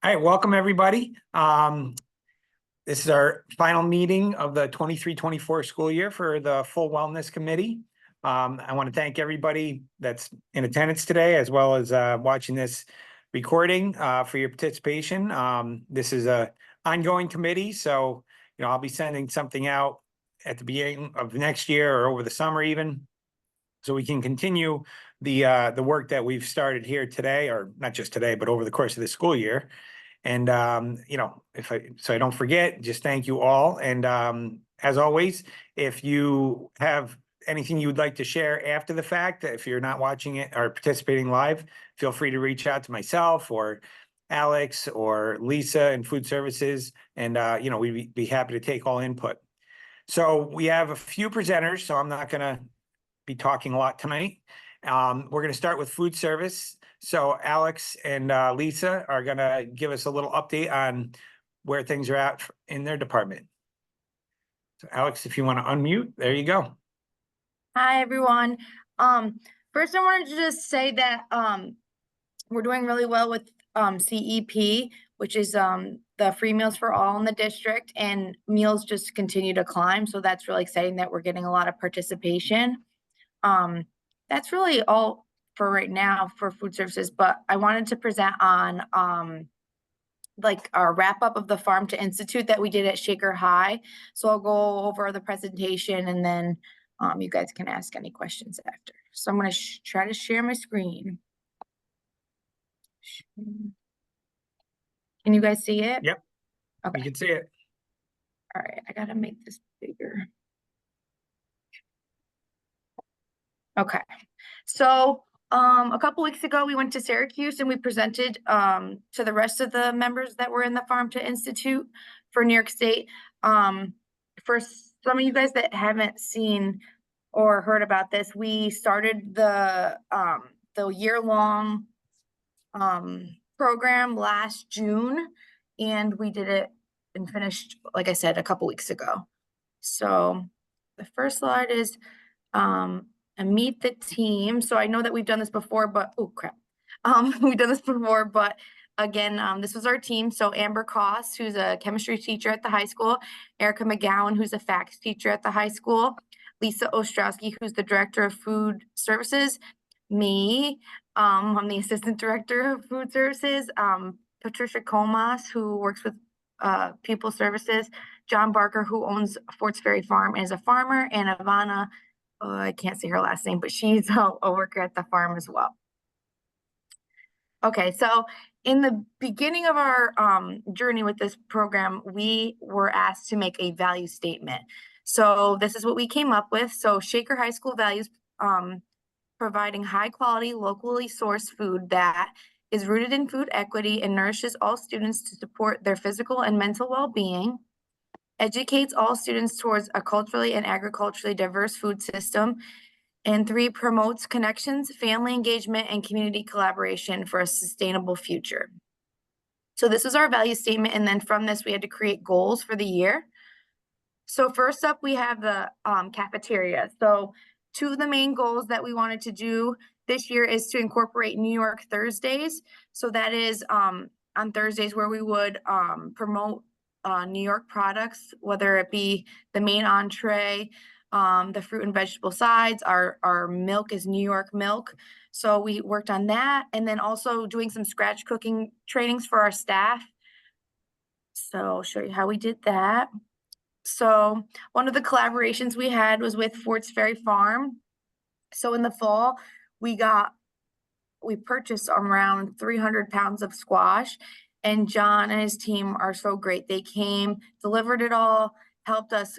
All right, welcome everybody. This is our final meeting of the 23-24 school year for the full wellness committee. I want to thank everybody that's in attendance today, as well as watching this recording for your participation. This is a ongoing committee, so I'll be sending something out at the beginning of next year or over the summer even, so we can continue the work that we've started here today, or not just today, but over the course of the school year. And, so I don't forget, just thank you all. And as always, if you have anything you would like to share after the fact, if you're not watching it or participating live, feel free to reach out to myself or Alex or Lisa in food services. And, we'd be happy to take all input. So we have a few presenters, so I'm not going to be talking a lot tonight. We're going to start with food service. So Alex and Lisa are going to give us a little update on where things are at in their department. So Alex, if you want to unmute, there you go. Hi, everyone. First, I wanted to just say that we're doing really well with CEP, which is the free meals for all in the district, and meals just continue to climb. So that's really exciting that we're getting a lot of participation. That's really all for right now for food services, but I wanted to present on like our wrap up of the Farm to Institute that we did at Shaker High. So I'll go over the presentation and then you guys can ask any questions after. So I'm going to try to share my screen. Can you guys see it? Yep. Okay. You can see it. All right. I got to make this bigger. Okay. So a couple weeks ago, we went to Syracuse and we presented to the rest of the members that were in the Farm to Institute for New York State. For some of you guys that haven't seen or heard about this, we started the year-long program last June, and we did it and finished, like I said, a couple weeks ago. So the first slide is and meet the team. So I know that we've done this before, but oh crap. We've done this before, but again, this was our team. So Amber Koss, who's a chemistry teacher at the high school, Erica McGowan, who's a FACS teacher at the high school, Lisa Ostrowski, who's the director of food services, me, I'm the assistant director of food services, Patricia Comas, who works with People Services, John Barker, who owns Forts Ferry Farm and is a farmer, and Ivana, I can't say her last name, but she's a worker at the farm as well. Okay, so in the beginning of our journey with this program, we were asked to make a value statement. So this is what we came up with. So Shaker High School values providing high quality, locally sourced food that is rooted in food equity and nourishes all students to support their physical and mental well-being, educates all students towards a culturally and agriculturally diverse food system, and 3, promotes connections, family engagement, and community collaboration for a sustainable future. So this is our value statement, and then from this we had to create goals for the year. So first up, we have the cafeteria. So 2 of the main goals that we wanted to do this year is to incorporate New York Thursdays. So that is on Thursdays where we would promote New York products, whether it be the main entree, the fruit and vegetable sides. Our milk is New York milk. So we worked on that, and then also doing some scratch cooking trainings for our staff. So I'll show you how we did that. So one of the collaborations we had was with Forts Ferry Farm. So in the fall, we purchased around 300 pounds of squash, and John and his team are so great. They came, delivered it all, helped us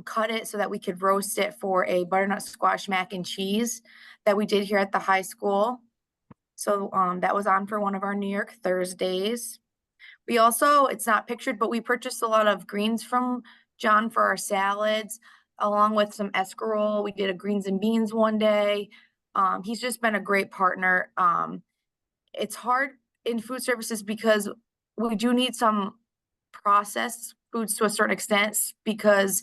cut it so that we could roast it for a butternut squash mac and cheese that we did here at the high school. So that was on for one of our New York Thursdays. We also, it's not pictured, but we purchased a lot of greens from John for our salads, along with some escarole. We did a greens and beans one day. He's just been a great partner. It's hard in food services because we do need some processed foods to a certain extent because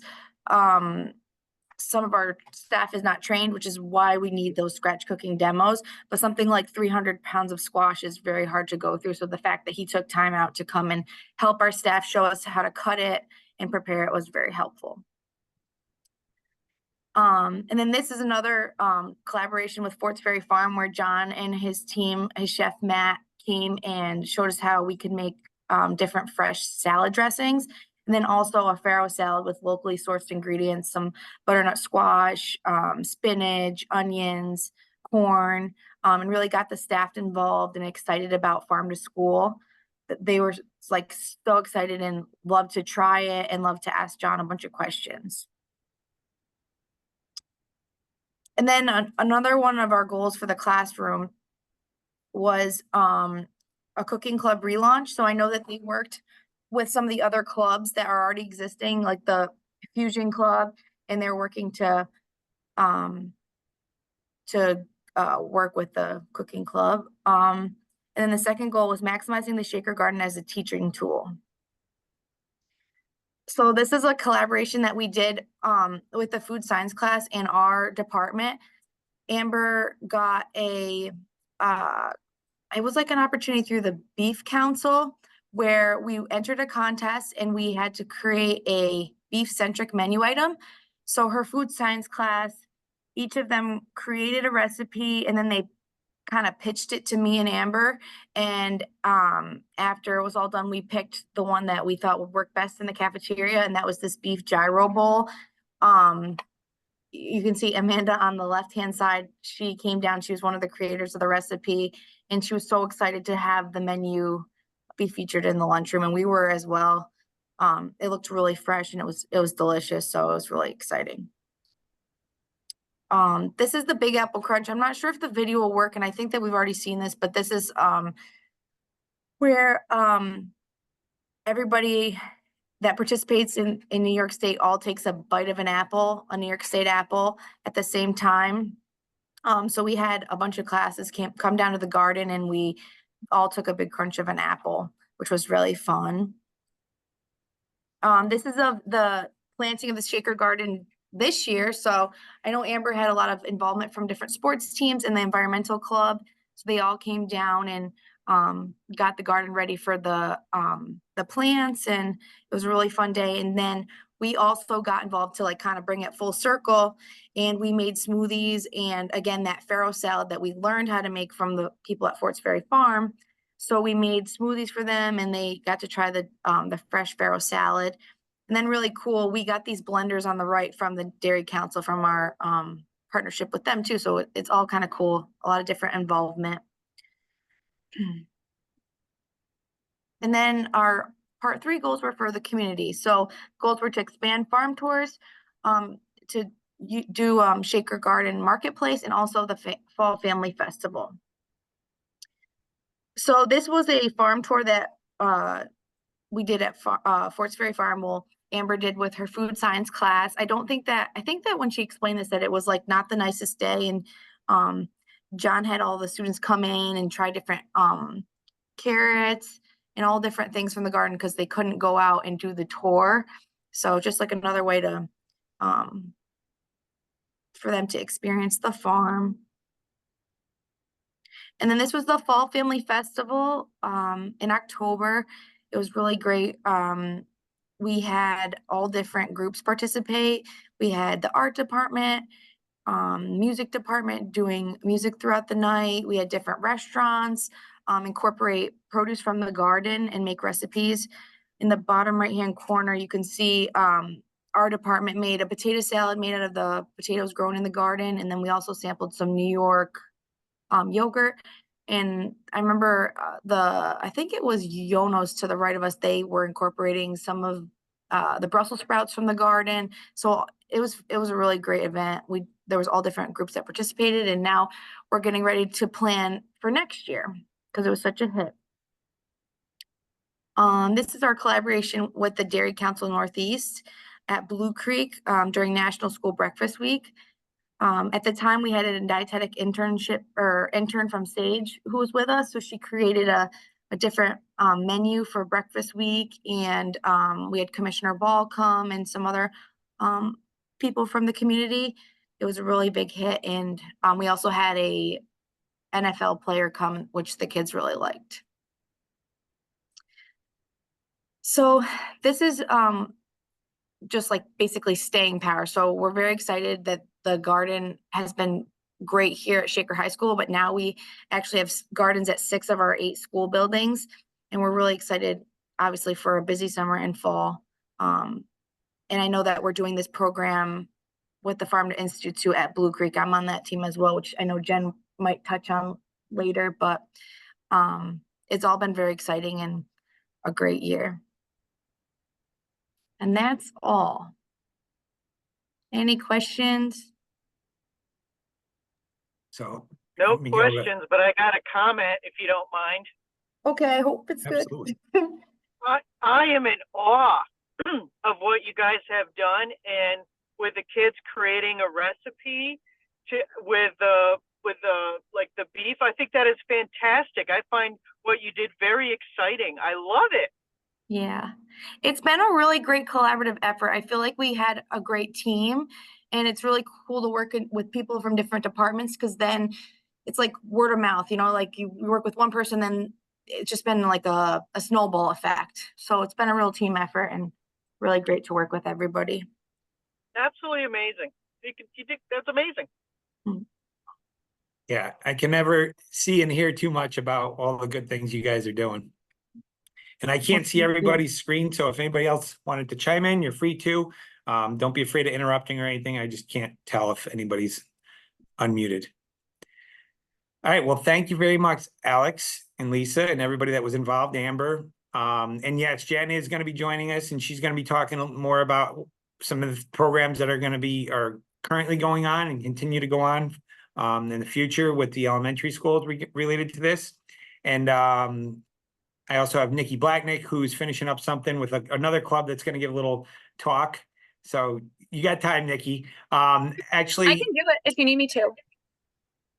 some of our staff is not trained, which is why we need those scratch cooking demos. But something like 300 pounds of squash is very hard to go through. So the fact that he took time out to come and help our staff show us how to cut it and prepare it was very helpful. And then this is another collaboration with Forts Ferry Farm, where John and his team, his chef Matt, came and showed us how we could make different fresh salad dressings. And then also a farro salad with locally sourced ingredients, some butternut squash, spinach, onions, corn, and really got the staff involved and excited about farm to school. They were like so excited and loved to try it and loved to ask John a bunch of questions. And then another one of our goals for the classroom was a cooking club relaunch. So I know that they worked with some of the other clubs that are already existing, like the Fusion Club, and they're working to work with the cooking club. And then the second goal was maximizing the Shaker Garden as a teaching tool. So this is a collaboration that we did with the food science class in our department. Amber got it was like an opportunity through the Beef Council, where we entered a contest and we had to create a beef-centric menu item. So her food science class, each of them created a recipe, and then they kind of pitched it to me and Amber. And after it was all done, we picked the one that we thought would work best in the cafeteria, and that was this beef gyro bowl. You can see Amanda on the left-hand side. She came down, she was one of the creators of the recipe, and she was so excited to have the menu be featured in the lunchroom, and we were as well. It looked really fresh and it was delicious, so it was really exciting. This is the Big Apple Crunch. I'm not sure if the video will work, and I think that we've already seen this, but this is where everybody that participates in New York State all takes a bite of an apple, a New York State apple, at the same time. So we had a bunch of classes come down to the garden, and we all took a big crunch of an apple, which was really fun. This is of the planting of the Shaker Garden this year. So I know Amber had a lot of involvement from different sports teams and the environmental club. So they all came down and got the garden ready for the plants, and it was a really fun day. And then we also got involved to like kind of bring it full circle, and we made smoothies, and again that farro salad that we learned how to make from the people at Forts Ferry Farm. So we made smoothies for them, and they got to try the fresh farro salad. And then really cool, we got these blenders on the right from the Dairy Council, from our partnership with them too. So it's all kind of cool, a lot of different involvement. And then our part 3 goals were for the community. So goals were to expand farm tours, to do Shaker Garden Marketplace, and also the Fall Family Festival. So this was a farm tour that we did at Forts Ferry Farm. Well, Amber did with her food science class. I think that when she explained this, that it was like not the nicest day, and John had all the students come in and try different carrots and all different things from the garden because they couldn't go out and do the tour. So just like another way to for them to experience the farm. And then this was the Fall Family Festival in October. It was really great. We had all different groups participate. We had the art department, music department doing music throughout the night. We had different restaurants incorporate produce from the garden and make recipes. In the bottom right-hand corner, you can see our department made a potato salad made out of the potatoes grown in the garden. And then we also sampled some New York yogurt. And I remember I think it was Yono's to the right of us, they were incorporating some of the Brussels sprouts from the garden. So it was a really great event. There was all different groups that participated, and now we're getting ready to plan for next year because it was such a hit. This is our collaboration with the Dairy Council Northeast at Blue Creek during National School Breakfast Week. At the time, we had a dietetic intern from Sage who was with us. So she created a different menu for breakfast week, and we had Commissioner Ball come and some other people from the community. It was a really big hit, and we also had a NFL player come, which the kids really liked. So this is just like basically staying power. So we're very excited that the garden has been great here at Shaker High School, but now we actually have gardens at 6 of our 8 school buildings, and we're really excited, obviously, for a busy summer and fall. And I know that we're doing this program with the Farm to Institute at Blue Creek. I'm on that team as well, which I know Jen might touch on later, but it's all been very exciting and a great year. And that's all. Any questions? So. No Miguel, questions, but I got a comment if you don't mind. Okay, I hope it's absolutely. good. I am in awe of what you guys have done, and with the kids creating a recipe with the beef. I think that is fantastic. I find what you did very exciting. I love it. Yeah, it's been a really great collaborative effort. I feel like we had a great team, and it's really cool to work with people from different departments, because then it's like word of mouth, you know, like you work with one person, then it's just been like a snowball effect. So it's been a real team effort and really great to work with everybody. Absolutely amazing. You did, that's amazing. Yeah, I can never see and hear too much about all the good things you guys are doing. And I can't see everybody's screen, so if anybody else wanted to chime in, you're free to. Don't be afraid of interrupting or anything. I just can't tell if anybody's unmuted. All right, well, thank you very much, Alex and Lisa and everybody that was involved, Amber. And yes, Jen is going to be joining us, and she's going to be talking more about some of the programs that are currently going on and continue to go on in the future with the elementary schools related to this. And I also have Nikki Blacknick, who's finishing up something with another club that's going to give a little talk. So you got time, Nikki. Actually, I can do it if you need me to.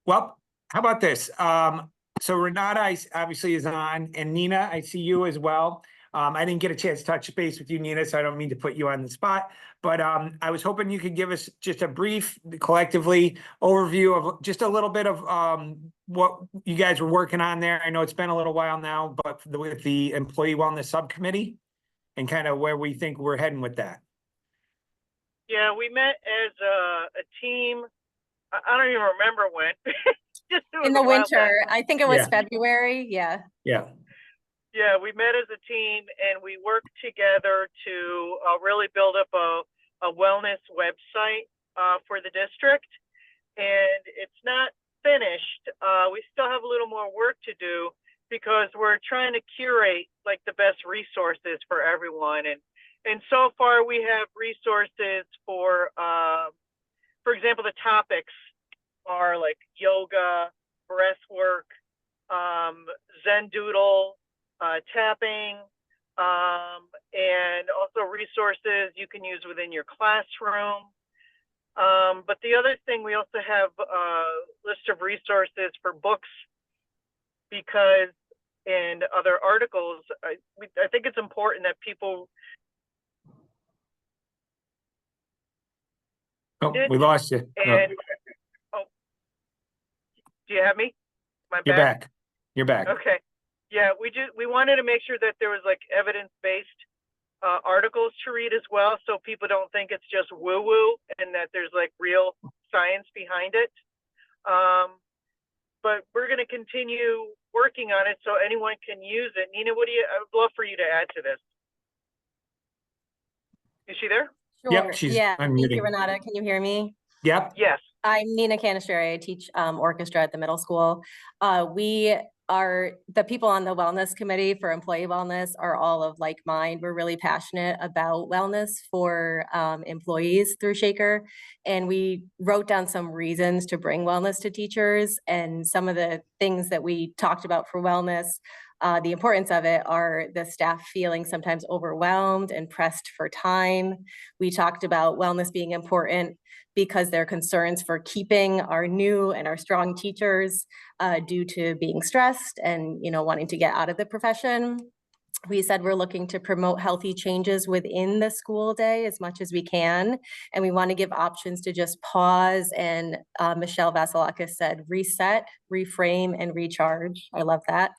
Well, how about this? So Renata obviously is on, and Nina, I see you as well. I didn't get a chance to touch base with you, Nina, so I don't mean to put you on the spot, but I was hoping you could give us just a brief, collectively overview of just a little bit of what you guys were working on there. I know it's been a little while now, but with the Employee Wellness Subcommittee and kind of where we think we're heading with that. Yeah, we met as a team. I don't even remember when. In the winter, I think it was February. Yeah. Yeah. Yeah, we met as a team and we worked together to really build up a wellness website for the district. And it's not finished. We still have a little more work to do because we're trying to curate like the best resources for everyone. And so far we have resources for example, the topics are like yoga, breath work, Zen doodle, tapping, and also resources you can use within your classroom. But the other thing, we also have a list of resources for books because and other articles. I think it's important that people. Oh, we lost you. And, oh, do you have me? Am I You're back. You're back. Okay. Yeah, we wanted to make sure that there was like evidence-based articles to read as well, so people don't think it's just woo-woo and that there's like real science behind it. But we're going to continue working on it so anyone can use it. Nina, I would love for you to add to this. Is she there? Sure. Yep, she's unmuting. Thank you, Renata. Can you hear me? Yep. Yes. I'm Nina Canisteri. I teach orchestra at the middle school. We are the people on the wellness committee for employee wellness are all of like mind. We're really passionate about wellness for employees through Shaker. And we wrote down some reasons to bring wellness to teachers, and some of the things that we talked about for wellness. The importance of it are the staff feeling sometimes overwhelmed and pressed for time. We talked about wellness being important because there are concerns for keeping our new and our strong teachers due to being stressed and wanting to get out of the profession. We said we're looking to promote healthy changes within the school day as much as we can. And we want to give options to just pause. And Michelle Vasilakis said, reset, reframe, and recharge. I love that.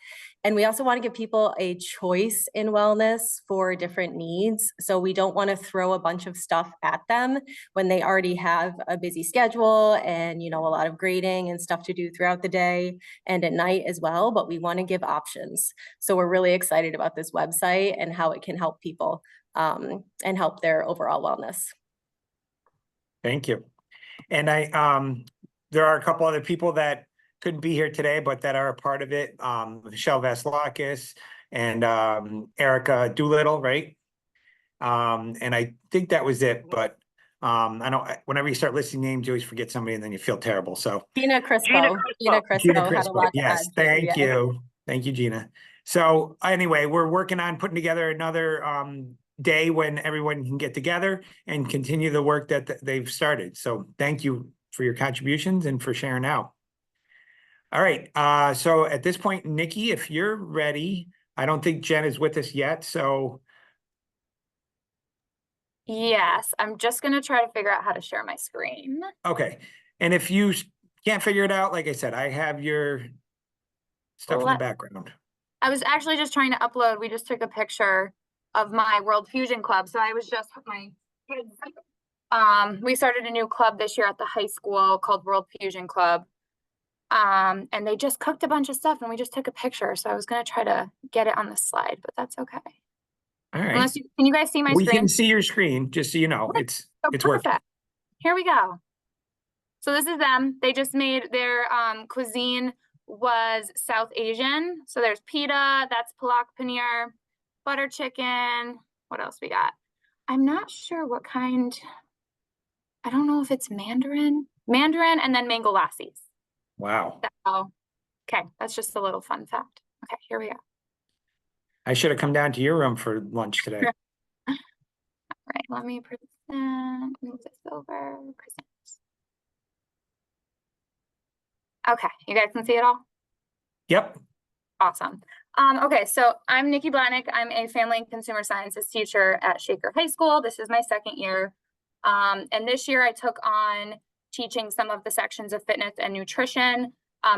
And we also want to give people a choice in wellness for different needs. So we don't want to throw a bunch of stuff at them when they already have a busy schedule and, you know, a lot of grading and stuff to do throughout the day and at night as well. But we want to give options. So we're really excited about this website and how it can help people and help their overall wellness. Thank you. And there are a couple other people that couldn't be here today, but that are a part of it. Michelle Vasilakis and Erica Doolittle, right? And I think that was it, but I know whenever you start listing names, you always forget somebody and then you feel terrible. So Gina Crispo Gina had a Crispo, lot to add yes, too, thank yeah. you. Thank you, Gina. So anyway, we're working on putting together another day when everyone can get together and continue the work that they've started. So thank you for your contributions and for sharing out. All right, so at this point, Nikki, if you're ready, I don't think Jen is with us yet, so. Yes, I'm just gonna try to figure out how to share my screen. Okay, and if you can't figure it out, like I said, I have your stuff in the background. I was actually just trying to upload, we just took a picture of my World Fusion Club, so I was just my kids. We started a new club this year at the high school called World Fusion Club. And they just cooked a bunch of stuff and we just took a picture, so I was gonna try to get it on the slide, but that's okay. All right. Unless can you guys see my We screen? can see your screen, just so you know, it's working. Perfect. Here we go. So this is them. They just made their cuisine was South Asian. So there's pita, that's palak paneer, butter chicken. What else we got? I'm not sure what kind. I don't know if it's Mandarin, and then mango lassis. Wow. So, okay, that's just a little fun fact. Okay, here we go. I should have come down to your room for lunch today. All right, let me present, move this over. Present. Okay, you guys can see it all? Yep. Awesome. Okay, so I'm Nikki Blahnik. I'm a family and consumer sciences teacher at Shaker High School. This is my second year. And this year I took on teaching some of the sections of fitness and nutrition.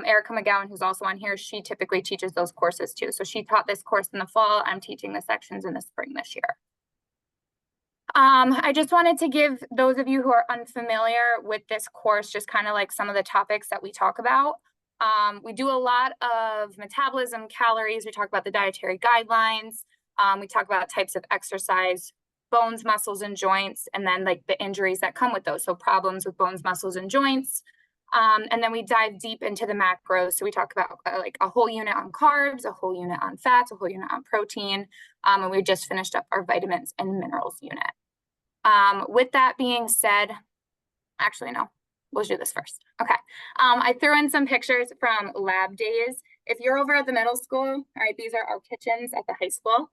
Erica McGowan, who's also on here, she typically teaches those courses too. So she taught this course in the fall. I'm teaching the sections in the spring this year. I just wanted to give those of you who are unfamiliar with this course, just kind of like some of the topics that we talk about. We do a lot of metabolism, calories. We talk about the dietary guidelines. We talk about types of exercise, bones, muscles, and joints, and then like the injuries that come with those. So problems with bones, muscles, and joints. And then we dive deep into the macros. So we talk about like a whole unit on carbs, a whole unit on fats, a whole unit on protein. And we just finished up our vitamins and minerals unit. With that being said, actually, no, we'll do this first. Okay. I threw in some pictures from lab days. If you're over at the middle school, all right, these are our kitchens at the high school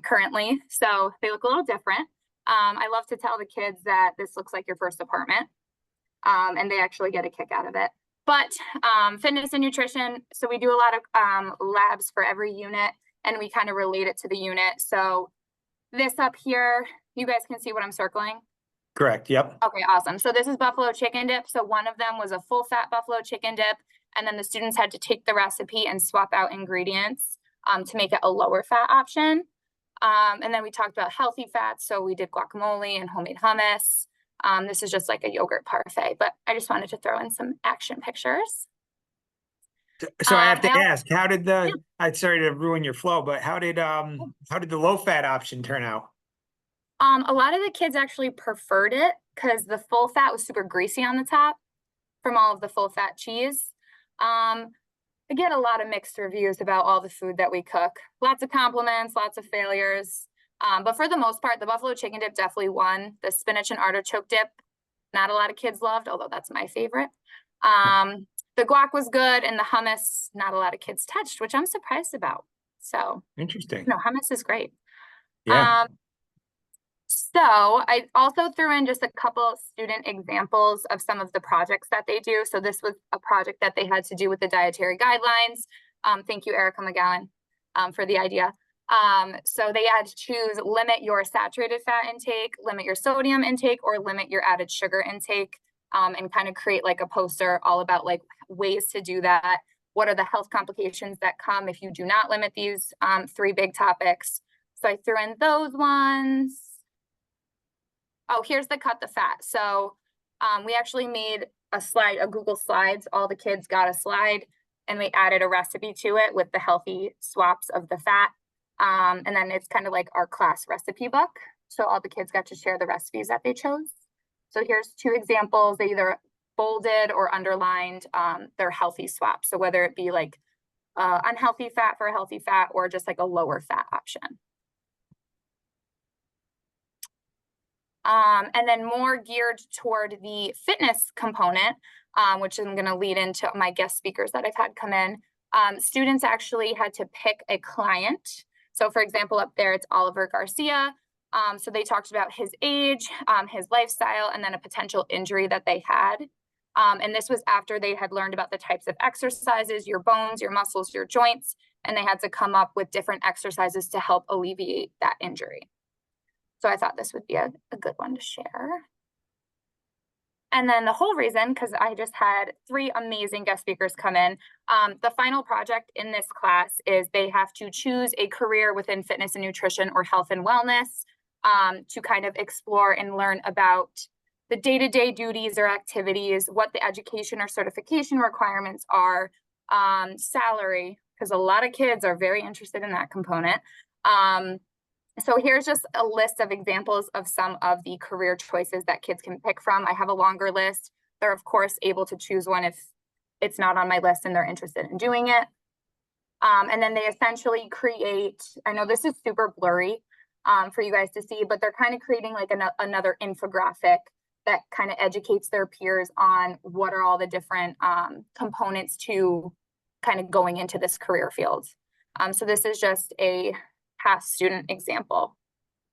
currently. So they look a little different. I love to tell the kids that this looks like your first apartment. And they actually get a kick out of it. But fitness and nutrition, so we do a lot of labs for every unit, and we kind of relate it to the unit. So this up here, you guys can see what I'm circling? Correct, yep. Okay, awesome. So this is buffalo chicken dip. So one of them was a full fat buffalo chicken dip, and then the students had to take the recipe and swap out ingredients to make it a lower fat option. And then we talked about healthy fats. So we did guacamole and homemade hummus. This is just like a yogurt parfait, but I just wanted to throw in some action pictures. So I have to ask, how did I'm sorry to ruin your flow, but how did the low fat option turn out? A lot of the kids actually preferred it because the full fat was super greasy on the top from all of the full fat cheese. I get a lot of mixed reviews about all the food that we cook. Lots of compliments, lots of failures. But for the most part, the buffalo chicken dip definitely won. The spinach and artichoke dip, not a lot of kids loved, although that's my favorite. The guac was good, and the hummus, not a lot of kids touched, which I'm surprised about. So Interesting. no, hummus is great. Yeah. So I also threw in just a couple student examples of some of the projects that they do. So this was a project that they had to do with the dietary guidelines. Thank you, Erica McGowan, for the idea. So they had to choose limit your saturated fat intake, limit your sodium intake, or limit your added sugar intake, and kind of create like a poster all about like ways to do that. What are the health complications that come if you do not limit these 3 big topics? So I threw in those ones. Oh, here's the cut the fat. So we actually made a slide, a Google Slides. All the kids got a slide and we added a recipe to it with the healthy swaps of the fat. And then it's kind of like our class recipe book. So all the kids got to share the recipes that they chose. So here's 2 examples. They either bolded or underlined their healthy swap. So whether it be like unhealthy fat for a healthy fat or just like a lower fat option. And then more geared toward the fitness component, which I'm going to lead into my guest speakers that I've had come in. Students actually had to pick a client. So for example, up there, it's Oliver Garcia. So they talked about his age, his lifestyle, and then a potential injury that they had. And this was after they had learned about the types of exercises, your bones, your muscles, your joints, and they had to come up with different exercises to help alleviate that injury. So I thought this would be a good one to share. And then the whole reason, because I just had 3 amazing guest speakers come in, the final project in this class is they have to choose a career within fitness and nutrition or health and wellness to kind of explore and learn about the day-to-day duties or activities, what the education or certification requirements are, salary, because a lot of kids are very interested in that component. So here's just a list of examples of some of the career choices that kids can pick from. I have a longer list. They're of course able to choose one if it's not on my list and they're interested in doing it. And then they essentially create, I know this is super blurry for you guys to see, but they're kind of creating like another infographic that kind of educates their peers on what are all the different components to kind of going into this career field. So this is just a past student example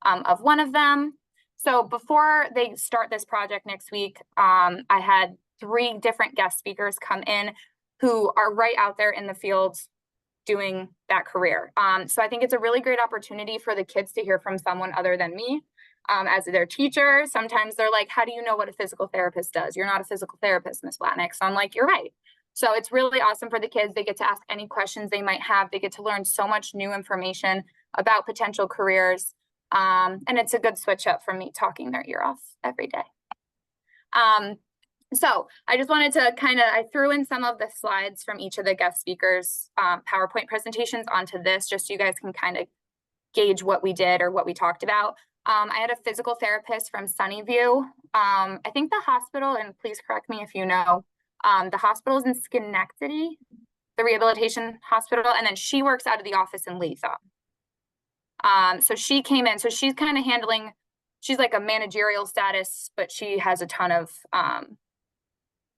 of one of them. So before they start this project next week, I had 3 different guest speakers come in who are right out there in the field doing that career. So I think it's a really great opportunity for the kids to hear from someone other than me as their teacher. Sometimes they're like, how do you know what a physical therapist does? You're not a physical therapist, Ms. Blatnick. So I'm like, you're right. So it's really awesome for the kids. They get to ask any questions they might have. They get to learn so much new information about potential careers. And it's a good switch up from me talking their ear off every day. So I just wanted to I threw in some of the slides from each of the guest speakers' PowerPoint presentations onto this, just so you guys can kind of gauge what we did or what we talked about. I had a physical therapist from Sunnyview. I think the hospital, and please correct me if you know, the hospital is in Schenectady, the rehabilitation hospital, and then she works out of the office in Latham. So she came in, so she's kind of handling, she's like a managerial status, but she has a ton of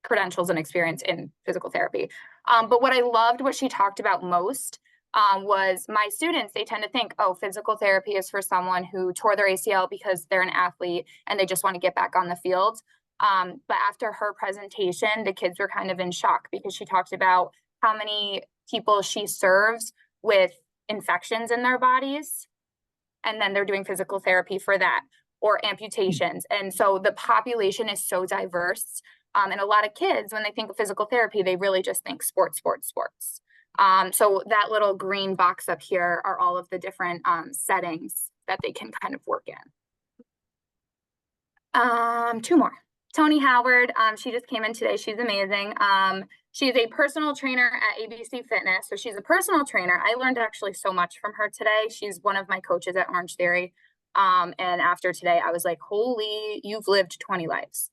credentials and experience in physical therapy. But what I loved, what she talked about most was my students, they tend to think, oh, physical therapy is for someone who tore their ACL because they're an athlete and they just want to get back on the field. But after her presentation, the kids were kind of in shock because she talked about how many people she serves with infections in their bodies. And then they're doing physical therapy for that, or amputations. And so the population is so diverse. And a lot of kids, when they think of physical therapy, they really just think sports, sports, sports. So that little green box up here are all of the different settings that they can kind of work in. 2 more. Tony Howard, she just came in today. She's amazing. She is a personal trainer at ABC Fitness. So she's a personal trainer. I learned actually so much from her today. She's one of my coaches at Orange Theory. And after today, I was like, holy, you've lived 20 lives.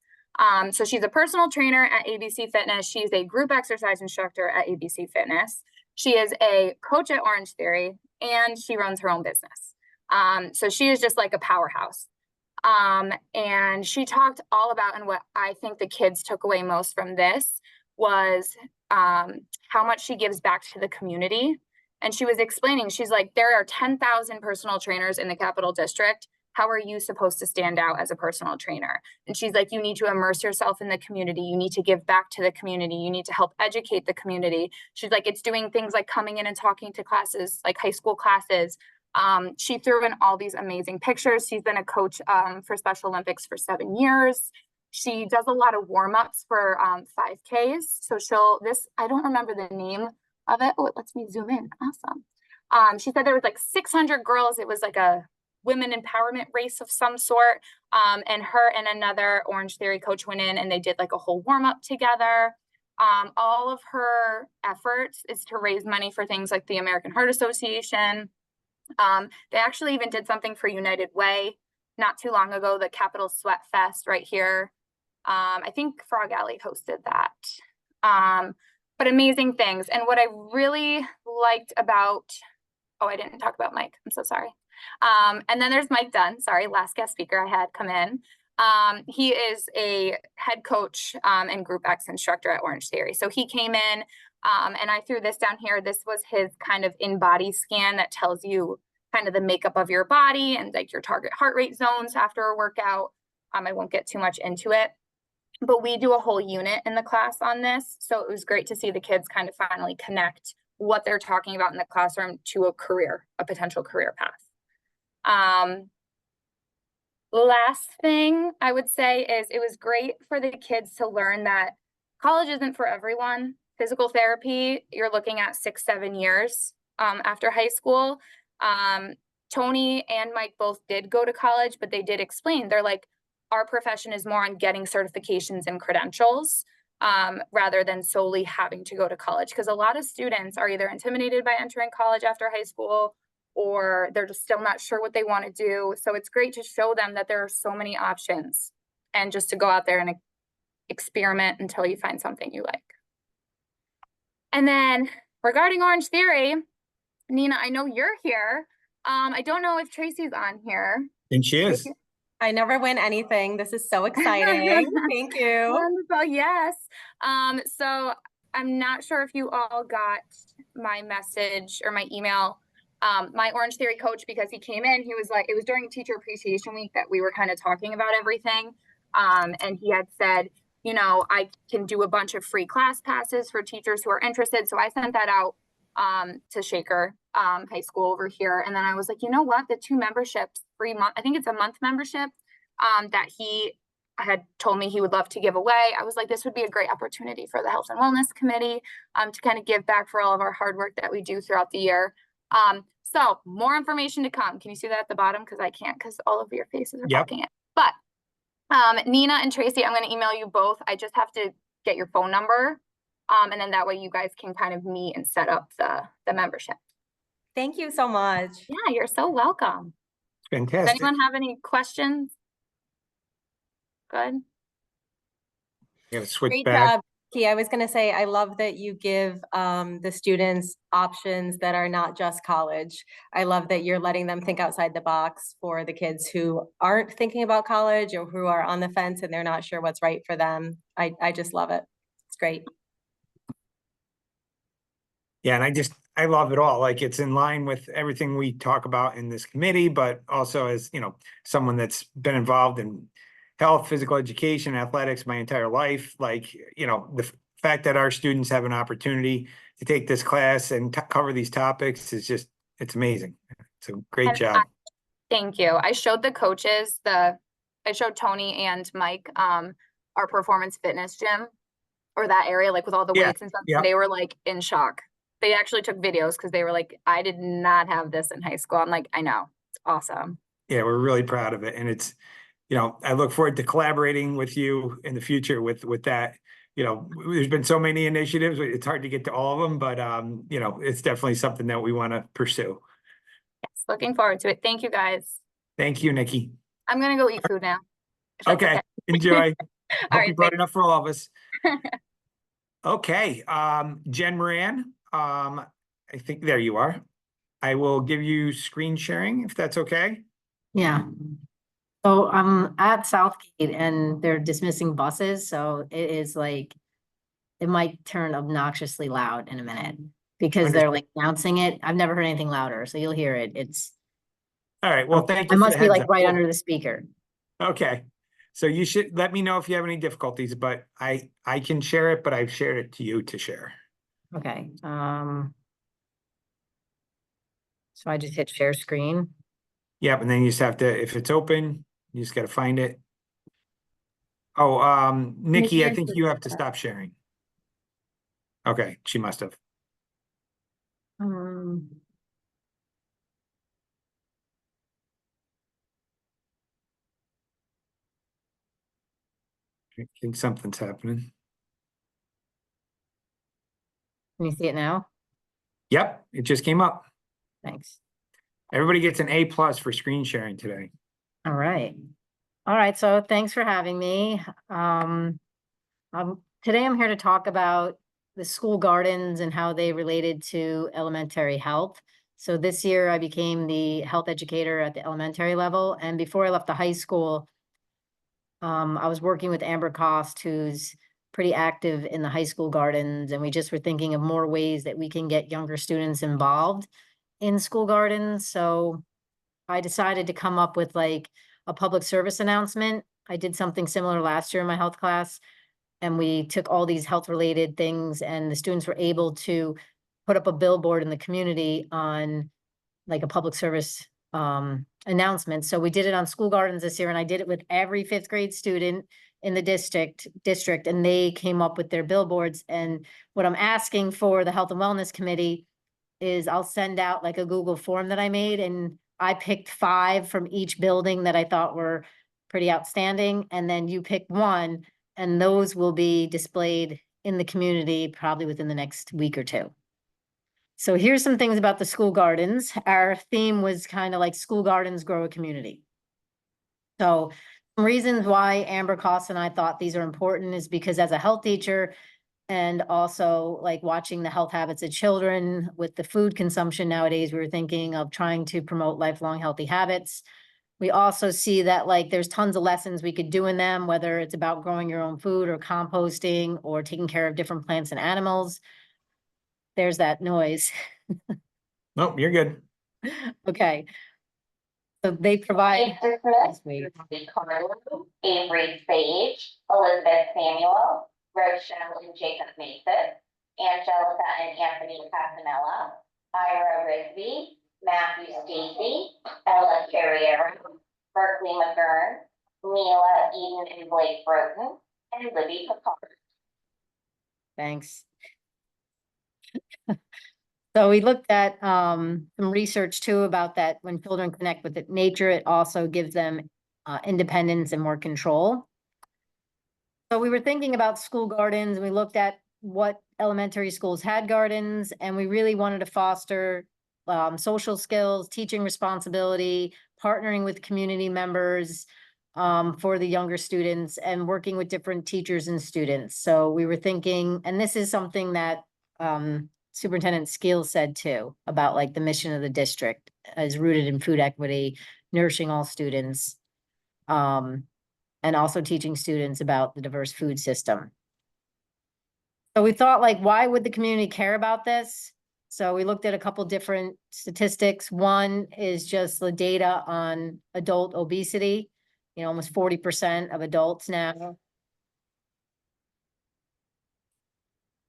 So she's a personal trainer at ABC Fitness. She's a group exercise instructor at ABC Fitness. She is a coach at Orange Theory, and she runs her own business. So she is just like a powerhouse. And she talked all about, and what I think the kids took away most from this was how much she gives back to the community. And she was explaining, she's like, there are 10,000 personal trainers in the Capital District. How are you supposed to stand out as a personal trainer? And she's like, you need to immerse yourself in the community. You need to give back to the community. You need to help educate the community. She's like, it's doing things like coming in and talking to classes, like high school classes, She threw in all these amazing pictures. She's been a coach for Special Olympics for 7 years. She does a lot of warm-ups for 5Ks. So I don't remember the name of it. Oh, it lets me zoom in. Awesome. She said there was like 600 girls. It was like a women empowerment race of some sort. And her and another Orange Theory coach went in and they did like a whole warm-up together. All of her efforts is to raise money for things like the American Heart Association. They actually even did something for United Way not too long ago, the Capital Sweat Fest right here. I think Frog Alley hosted that. But amazing things. And what I really liked about, oh, I didn't talk about Mike. I'm so sorry. And then there's Mike Dunn. Sorry, last guest speaker I had come in. He is a head coach and Group X instructor at Orange Theory. So he came in and I threw this down here. This was his kind of in-body scan that tells you kind of the makeup of your body and like your target heart rate zones after a workout. I won't get too much into it, but we do a whole unit in the class on this. So it was great to see the kids kind of finally connect what they're talking about in the classroom to a potential career path. Last thing I would say is it was great for the kids to learn that college isn't for everyone. Physical therapy, you're looking at 6-7 years after high school. Tony and Mike both did go to college, but they did explain, they're like, our profession is more on getting certifications and credentials rather than solely having to go to college. Because a lot of students are either intimidated by entering college after high school or they're just still not sure what they want to do. So it's great to show them that there are so many options and just to go out there and experiment until you find something you like. And then regarding Orange Theory, Nina, I know you're here. I don't know if Tracy's on here. And she is. I never win anything. This is so exciting. Thank you. Wonderful, yes. So I'm not sure if you all got my message or my email. My Orange Theory coach, because he came in, he was like, it was during Teacher Appreciation Week that we were kind of talking about everything. And he had said, you know, I can do a bunch of free class passes for teachers who are interested. So I sent that out to Shaker High School over here. And then I was like, you know what, the 2 memberships, 3 month, I think it's a month membership that he had told me he would love to give away. I was like, this would be a great opportunity for the Health and Wellness Committee to kind of give back for all of our hard work that we do throughout the year. So more information to come. Can you see that at the bottom? Because I can't, because all of your faces are blocking it. But Nina and Tracy, I'm going to email you both. I just have to get your phone number. And then that way you guys can kind of meet and set up the membership. Thank you so much. Yeah, you're so welcome. Fantastic. Does anyone have any questions? Good. You gotta switch Great back. job, Key. I was going to say, I love that you give the students options that are not just college. I love that you're letting them think outside the box for the kids who aren't thinking about college or who are on the fence and they're not sure what's right for them. I just love it. It's great. Yeah, and I love it all. Like it's in line with everything we talk about in this committee, but also as, you know, someone that's been involved in health, physical education, athletics my entire life. Like, you know, the fact that our students have an opportunity to take this class and cover these topics is just, it's amazing. It's a great job. Thank you. I showed the coaches, I showed Tony and Mike, our performance fitness gym or that area, like with all the weights and stuff. Yeah. They were like in shock. They actually took videos because they were like, I did not have this in high school. I'm like, I know, it's awesome. Yeah, we're really proud of it. And it's, you know, I look forward to collaborating with you in the future with that. You know, there's been so many initiatives. It's hard to get to all of them, but, you know, it's definitely something that we want to pursue. Yes, looking forward to it. Thank you, guys. Thank you, Nikki. I'm going to go eat food now. if that's Okay. Enjoy. All Hope you right, brought enough for all of us. Okay. Jen Moran, I think there you are. I will give you screen sharing if that's okay. Yeah. So I'm at Southgate and they're dismissing buses. So it is like, it might turn obnoxiously loud in a minute because they're like announcing it. I've never heard anything louder. So you'll hear it. It's. All right. Well, thank you. I for must the be heads like up. right under the speaker. Okay. So you should let me know if you have any difficulties, but I can share it, but I've shared it to you to share. Okay. So I just hit share screen. Yep, and then you just have to, if it's open, you just gotta find it. Oh, Nikki, I and think you have to stop sharing. Okay, she must have. Um, I think something's happening. can you see it now? Yep, it just came up. Thanks. Everybody gets an A+ for screen sharing today. All right. All right, so thanks for having me. Today I'm here to talk about the school gardens and how they related to elementary health. So this year I became the health educator at the elementary level, and before I left the high school, I was working with Amber Cost, who's pretty active in the high school gardens, and we just were thinking of more ways that we can get younger students involved in school gardens. So I decided to come up with like a public service announcement. I did something similar last year in my health class, and we took all these health related things, and the students were able to put up a billboard in the community on like a public service announcement. So we did it on school gardens this year, and I did it with every 5th grade student in the district, and they came up with their billboards. And what I'm asking for the Health and Wellness Committee is I'll send out like a Google form that I made, and I picked 5 from each building that I thought were pretty outstanding. And then you pick one, and those will be displayed in the community probably within the next week or 2. So here's some things about the school gardens. Our theme was kind of like school gardens grow a community. So some reasons why Amber Cost and I thought these are important is because as a health teacher, and also like watching the health habits of children with the food consumption nowadays, we were thinking of trying to promote lifelong healthy habits. We also see that like there's tons of lessons we could do in them, whether it's about growing your own food or composting or taking care of different plants and animals. There's that noise. Nope, you're good. Okay. So they provide. Smith, Carlo, Avery Sage, Elizabeth Samuel, Rochelle and Jacob Mason, Angelica and Anthony Casanella, Ira Rigby, Matthew Stacy, Ella Carriero, Berkeley McGurn, Mila Eden and Blake Broughton, and Libby Picard. Thanks. So we looked at some research too about that when children connect with nature, it also gives them independence and more control. So we were thinking about school gardens, and we looked at what elementary schools had gardens, and we really wanted to foster social skills, teaching responsibility, partnering with community members for the younger students, and working with different teachers and students. So we were thinking, and this is something that Superintendent Skeel said too, about like the mission of the district is rooted in food equity, nourishing all students, and also teaching students about the diverse food system. So we thought like, why would the community care about this? So we looked at a couple different statistics. One is just the data on adult obesity, almost 40% of adults now.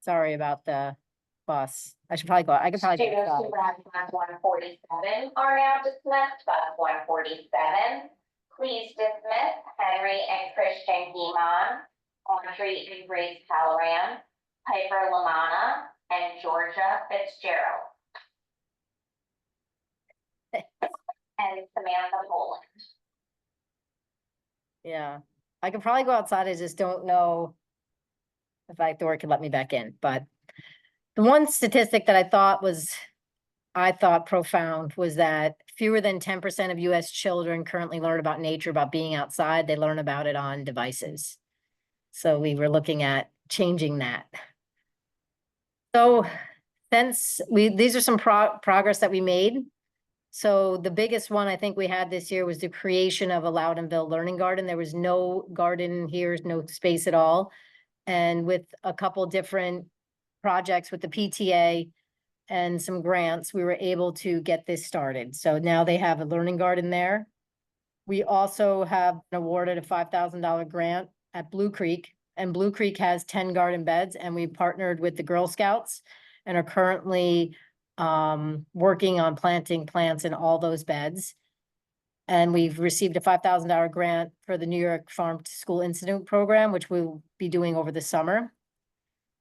Sorry about the bus. I should probably go. I could probably go Students outside. who graduated class 147 are now dismissed. Class 147. Please dismiss Henry and Christian Guimon, Audrey and Grace Halloran, Piper Lamanna, and Georgia Fitzgerald. And Samantha Poland. Yeah, I could probably go outside. I just don't know if the door could let me back in. But the one statistic that I thought profound was that fewer than 10% of US children currently learn about nature, about being outside. They learn about it on devices. So we were looking at changing that. So these are some progress that we made. So the biggest one I think we had this year was the creation of a Loudonville Learning Garden. There was no garden here, no space at all. And with a couple different projects with the PTA and some grants, we were able to get this started. So now they have a learning garden there. We also have been awarded a $5,000 grant at Blue Creek, and Blue Creek has 10 garden beds, and we partnered with the Girl Scouts and are currently working on planting plants in all those beds. And we've received a $5,000 grant for the New York Farm to School Institute program, which we'll be doing over the summer.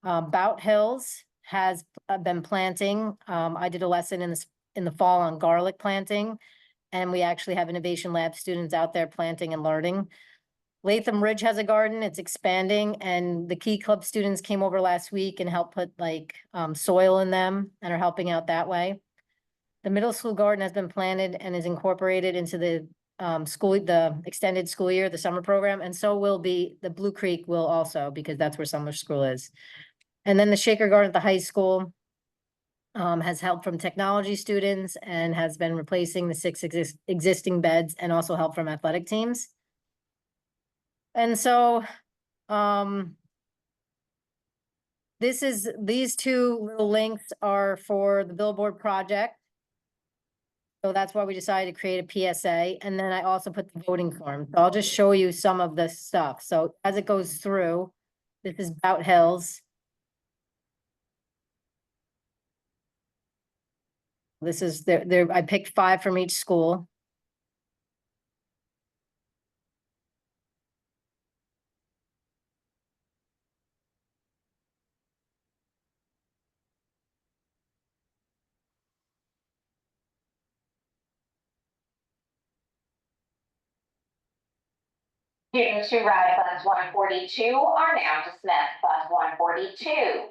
Bout Hills has been planting. I did a lesson in the fall on garlic planting. And we actually have Innovation Lab students out there planting and learning. Latham Ridge has a garden, it's expanding, and the Key Club students came over last week and helped put like soil in them and are helping out that way. The middle school garden has been planted and is incorporated into the the extended school year, the summer program, and so will be, the Blue Creek will also, because that's where summer school is. And then the Shaker Garden at the high school has help from technology students and has been replacing the 6 existing beds and also help from athletic teams. And so, these 2 little links are for the billboard project. So that's why we decided to create a PSA. And then I also put the voting form. So I'll just show you some of the stuff. So as it goes through, this is Bout Hills. This is I picked 5 from each school. Students who ride bus 142 are now dismissed. Bus 142.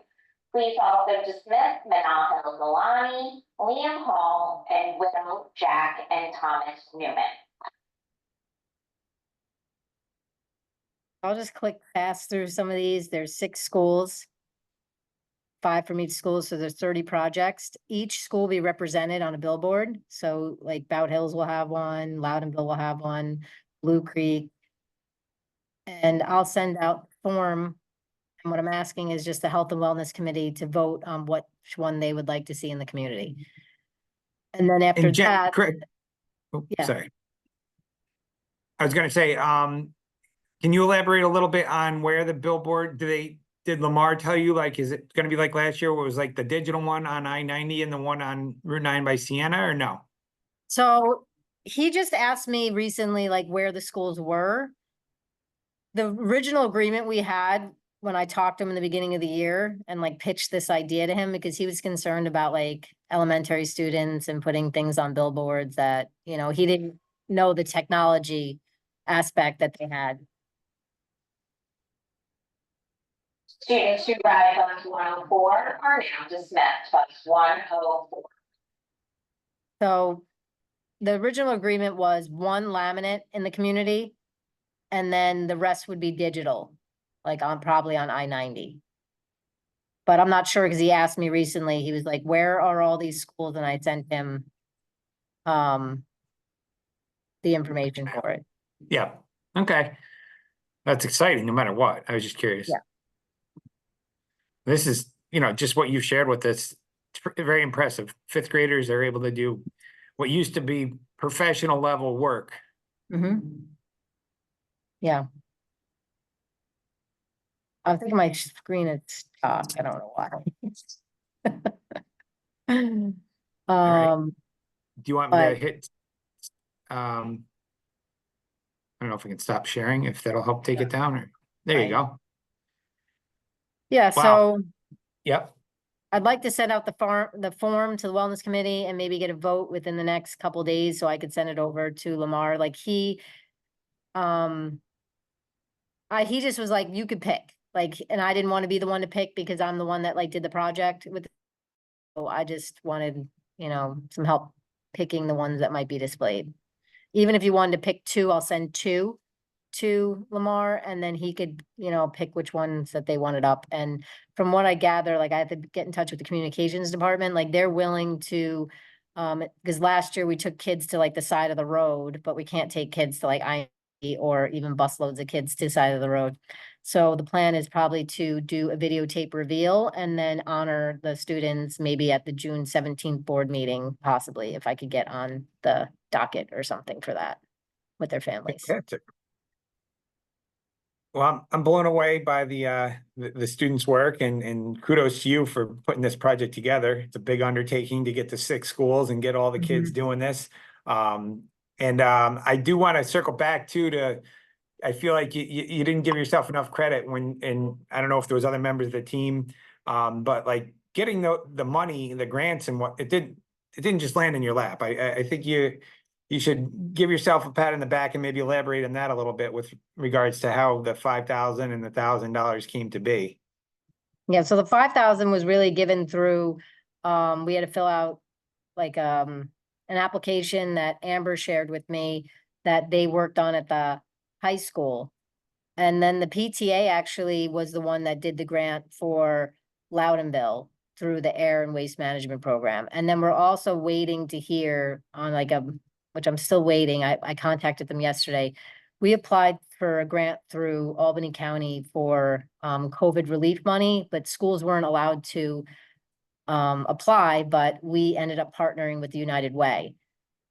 Please also dismiss Manal Hill Colonie, Liam Hall, and Widow Jack and Thomas Newman. I'll just click fast through some of these. There's 6 schools. 5 from each school, so there's 30 projects. Each school will be represented on a billboard. So like Bout Hills will have one, Loudonville will have one, Blue Creek. And I'll send out the form. And what I'm asking is just the Health and Wellness Committee to vote on which one they would like to see in the community. And then after And Jen, that, correct. Oh, Yeah. sorry. I was gonna say, can you elaborate a little bit on where the billboard, did Lamar tell you, like, is it gonna be like last year where it was like the digital one on I-90 and the one on Route 9 by Sienna, or no? so he just asked me recently, like, where the schools were. The original agreement we had when I talked to him in the beginning of the year and like pitched this idea to him, because he was concerned about like elementary students and putting things on billboards that, you know, he didn't know the technology aspect that they had. Students who ride bus 104 are now dismissed. Bus 104. So the original agreement was 1 laminate in the community, and then the rest would be digital, like probably on I-90. But I'm not sure, because he asked me recently, he was like, where are all these schools? And I sent him the information for it. Yeah, okay. That's exciting, no matter what. I was just curious. Yeah. This is, just what you shared with us. It's very impressive. 5th graders are able to do what used to be professional level work. Yeah. I think my screen is stuck. I don't know why. right. Do you want me to but- hit? I don't know if we can stop sharing, if that'll help take it down, or there you go. Yeah, Wow. so Yep. I'd like to send out the form to the Wellness Committee and maybe get a vote within the next couple days so I could send it over to Lamar. Like he just was like, you could pick, like, and I didn't want to be the one to pick because I'm the one that like did the project with. So I just wanted, some help picking the ones that might be displayed. Even if you wanted to pick 2, I'll send 2 to Lamar, and then he could, pick which ones that they wanted up. And from what I gather, like I have to get in touch with the communications department, like they're willing to, because last year we took kids to like the side of the road, but we can't take kids to like or even bus loads of kids to the side of the road. So the plan is probably to do a videotape reveal and then honor the students maybe at the June 17th board meeting, possibly, if I could get on the docket or something for that with their families. Fantastic. Well, I'm blown away by the students' work and kudos to you for putting this project together. It's a big undertaking to get to 6 schools and get all the kids doing this. I do want to circle back too I feel like you didn't give yourself enough credit and I don't know if there was other members of the team, but like getting the money, the grants and what it didn't just land in your lap. I think you should give yourself a pat on the back and maybe elaborate on that a little bit with regards to how the $5,000 and the $1,000 came to be. Yeah, so the 5,000 was really given through, we had to fill out like, an application that Amber shared with me that they worked on at the high school. And then the PTA actually was the one that did the grant for Loudonville through the air and waste management program. And then we're also waiting to hear on like which I'm still waiting. I contacted them yesterday. We applied for a grant through Albany County for COVID relief money, but schools weren't allowed to apply, but we ended up partnering with the United Way.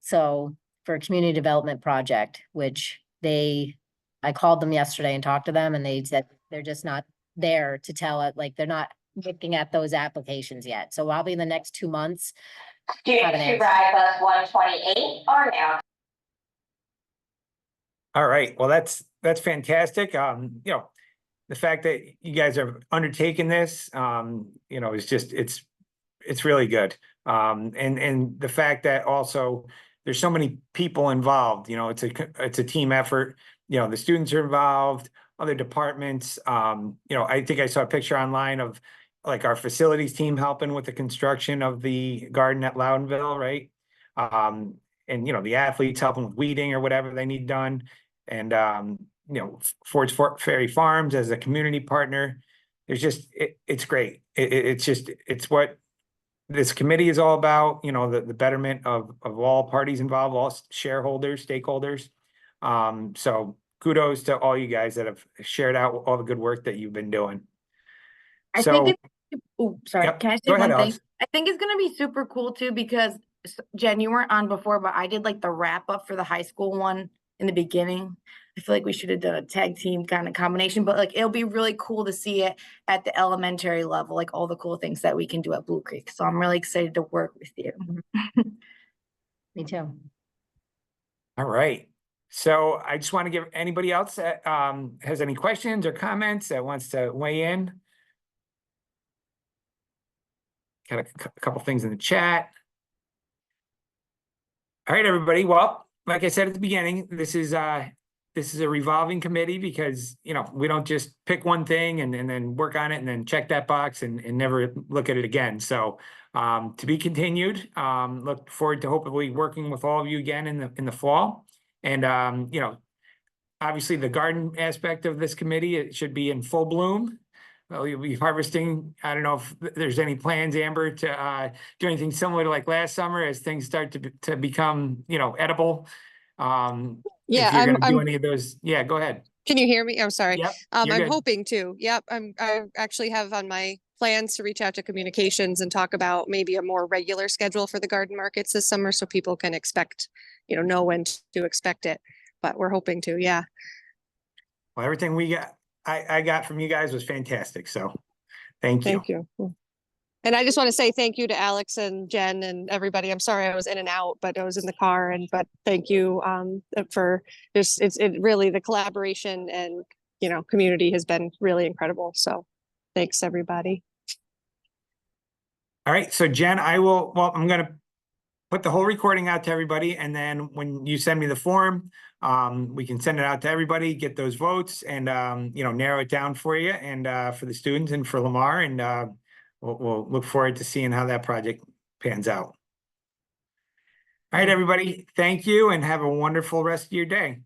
So for a community development project, which I called them yesterday and talked to them and they said they're just not there to tell it, like they're not looking at those applications yet. So probably in the next 2 months. Students who ride bus 128 are now. All right, well, that's fantastic. The fact that you guys are undertaking this, is just, it's really good. And the fact that also there's so many people involved, it's a team effort. The students are involved, other departments. I think I saw a picture online of like our facilities team helping with the construction of the garden at Loudonville, right? And the athletes helping with weeding or whatever they need done. And Ford's Ferry Farms as a community partner. There's just, it's great. It's what this committee is all about, the betterment of all parties involved, all shareholders, stakeholders. So kudos to all you guys that have shared out all the good work that you've been doing. I So, think sorry, yep, can I say go ahead, one thing? Alex. I think it's gonna be super cool too, because Jen, you weren't on before, but I did like the wrap up for the high school one in the beginning. I feel like we should have done a tag team kind of combination, but like it'll be really cool to see it at the elementary level, like all the cool things that we can do at Blue Creek. So I'm really excited to work with you. Me too. All right. So I just want to give anybody else that has any questions or comments that wants to weigh in. Got a couple things in the chat. All right, everybody. Well, like I said at the beginning, this is a revolving committee because, we don't just pick one thing and then work on it and then check that box and never look at it again. So to be continued, look forward to hopefully working with all of you again in the fall. And, obviously the garden aspect of this committee, it should be in full bloom. Well, you'll be harvesting. I don't know if there's any plans, Amber, to do anything similar to like last summer as things start to become, edible. Yeah, if you're going to do I'm. any of those, yeah, go ahead. Can you hear me? I'm sorry. Yep, I'm you're good. hoping to. Yep, I actually have on my plans to reach out to communications and talk about maybe a more regular schedule for the garden markets this summer, so people can expect, know when to expect it. But we're hoping to. Yeah. Well, everything I got from you guys was fantastic. So thank you. Thank you. And I just want to say thank you to Alex and Jen and everybody. I'm sorry I was in and out, but I was in the car but thank you for just it really the collaboration and community has been really incredible. So thanks everybody. All right. So Jen, I'm going to put the whole recording out to everybody. And then when you send me the form, we can send it out to everybody, get those votes and, narrow it down for you and for the students and for Lamar. And we'll look forward to seeing how that project pans out. All right, everybody. Thank you and have a wonderful rest of your day.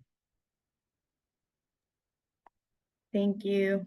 Thank you.